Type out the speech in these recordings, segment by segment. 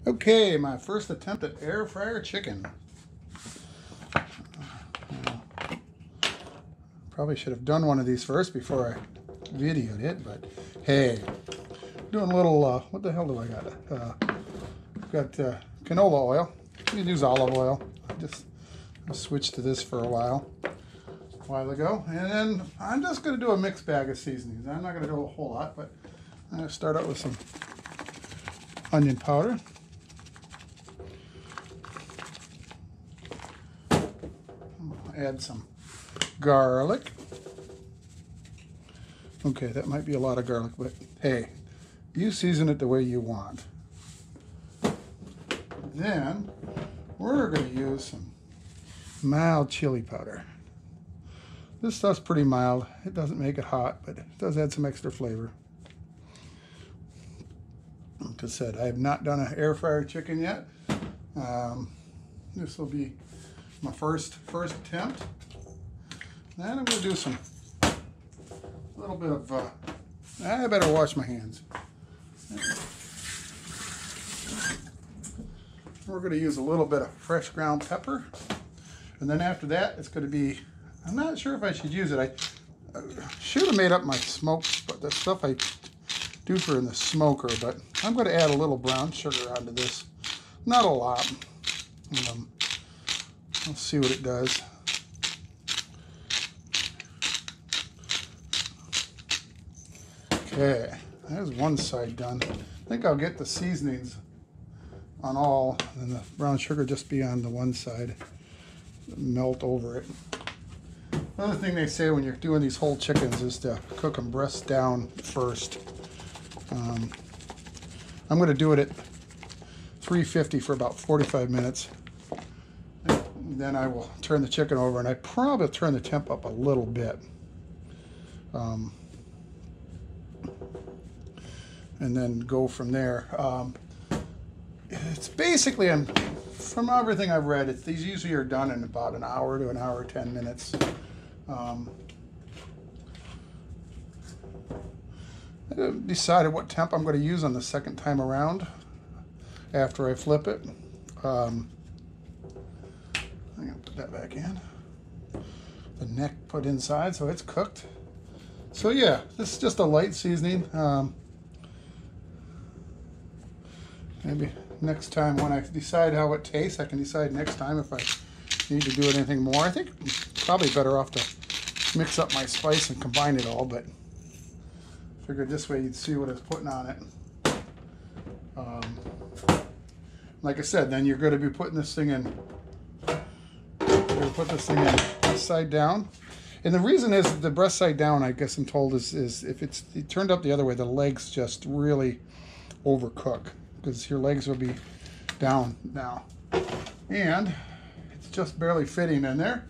Okay, my first attempt at air fryer chicken. Probably should have done one of these first before I videoed it, but hey, doing a little, what the hell do I got? Got canola oil. You can use olive oil. I switched to this for a while ago. And then I'm just going to do a mixed bag of seasonings. I'm not going to do a whole lot, but I'm going to start out with some onion powder. Add some garlic. Okay, that might be a lot of garlic, but hey, you season it the way you want. Then we're going to use some mild chili powder. This stuff's pretty mild. It doesn't make it hot, but it does add some extra flavor. Like I said, I have not done an air fryer chicken yet. This will be my first attempt. Then I'm going to do a little bit of, I better wash my hands. We're going to use a little bit of fresh ground pepper. And then after that, it's going to be, I'm not sure if I should use it. I should have made up my smoke, but the stuff I do for in the smoker, but I'm going to add a little brown sugar onto this. Not a lot. Let's see what it does. Okay, there's one side done. I think I'll get the seasonings on all, and the brown sugar just be on the one side. Melt over it. Another thing they say when you're doing these whole chickens is to cook them breast down first. I'm going to do it at 350 for about 45 minutes. And then I will turn the chicken over, and I probably turn the temp up a little bit. And then go from there. It's basically, from everything I've read, these usually are done in about an hour to an hour 10 minutes. I decided what temp I'm going to use on the second time around after I flip it. I'm going to put that back in. The neck put inside, so it's cooked. So yeah, this is just a light seasoning. Maybe next time when I decide how it tastes, I can decide next time if I need to do anything more. I think I'm probably better off to mix up my spice and combine it all, but figured this way you'd see what I was putting on it. Like I said, then you're going to be putting this thing in. You're going to put this thing in upside down. And the reason is the breast side down, I guess I'm told, is if it's turned up the other way, the legs just really overcook, because your legs will be down now. And it's just barely fitting in there.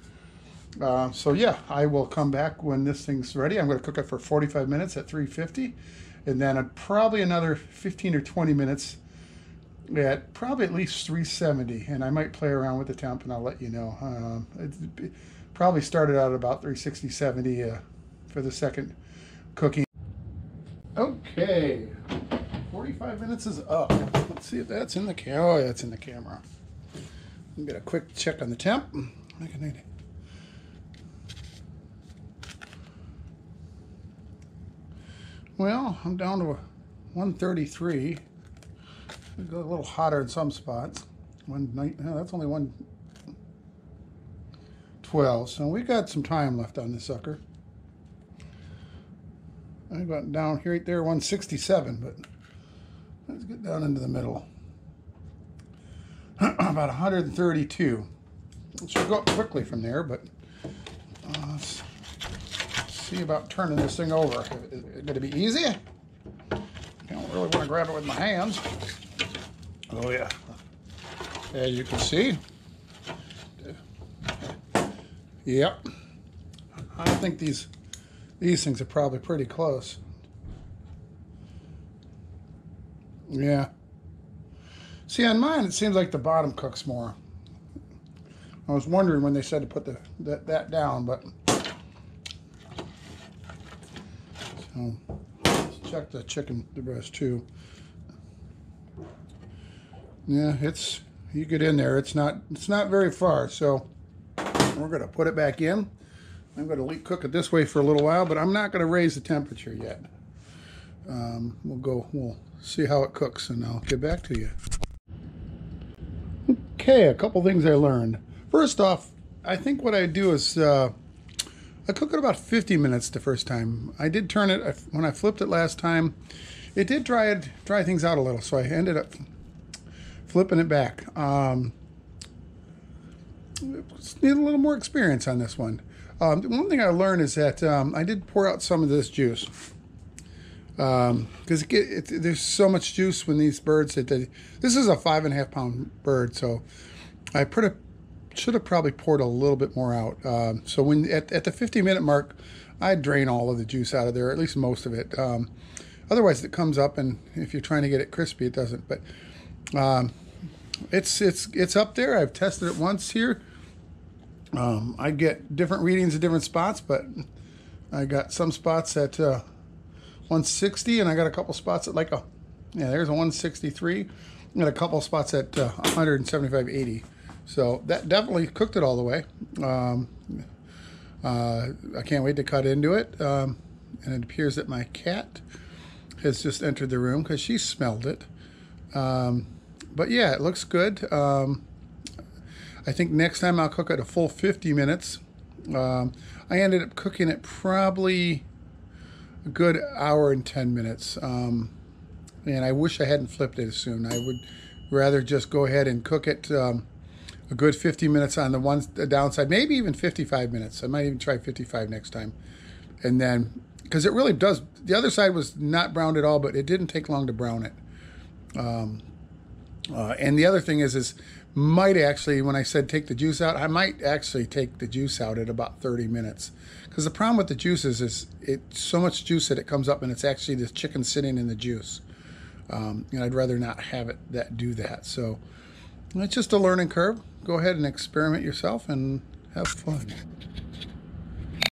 So yeah, I will come back when this thing's ready. I'm going to cook it for 45 minutes at 350. And then probably another 15 or 20 minutes at probably at least 370. And I might play around with the temp and I'll let you know. It probably started out at about 360, 70 for the second cooking. Okay. 45 minutes is up. Let's see if that's in the camera. Oh, yeah, it's in the camera. Let me get a quick check on the temp. Well, I'm down to 133. It got a little hotter in some spots. That's only 112. So we got some time left on this sucker. I got down here right there 167, but let's get down into the middle. About 132. It should go up quickly from there, but let's see about turning this thing over. Is it going to be easy? I don't really want to grab it with my hands. Oh yeah. As you can see. Yep. I think these things are probably pretty close. Yeah. See, on mine, it seems like the bottom cooks more. I was wondering when they said to put that down, but so let's check the breast too. Yeah, you get in there, it's not very far. So we're going to put it back in. I'm going to cook it this way for a little while, but I'm not going to raise the temperature yet. We'll see how it cooks, and I'll get back to you. Okay, a couple things I learned. First off, I think what I do is I cook it about 50 minutes the first time. I did turn it, when I flipped it last time, it did dry things out a little, so I ended up flipping it back. Need a little more experience on this one. One thing I learned is that I did pour out some of this juice. Because there's so much juice when these birds this is a 5.5 pound bird, so I should have probably poured a little bit more out. So when at the 50-minute mark, I drain all of the juice out of there, at least most of it. Otherwise, it comes up, and if you're trying to get it crispy, it doesn't. But it's up there. I've tested it once here. I get different readings at different spots, but I got some spots at 160, and I got a couple spots at there's a 163. I got a couple spots at 175.80. So that definitely cooked it all the way. I can't wait to cut into it. And it appears that my cat has just entered the room because she smelled it. But yeah, it looks good. I think next time I'll cook it a full 50 minutes. I ended up cooking it probably a good hour and 10 minutes. And I wish I hadn't flipped it as soon. I would rather just go ahead and cook it a good 50 minutes on the downside, maybe even 55 minutes. I might even try 55 next time. And then, because it really does, the other side was not browned at all, but it didn't take long to brown it. And the other thing is might actually, when I said take the juice out, I might actually take the juice out at about 30 minutes. Because the problem with the juice is it's so much juice that it comes up, and it's actually the chicken sitting in the juice. And I'd rather not have it do that. So it's just a learning curve. Go ahead and experiment yourself and have fun.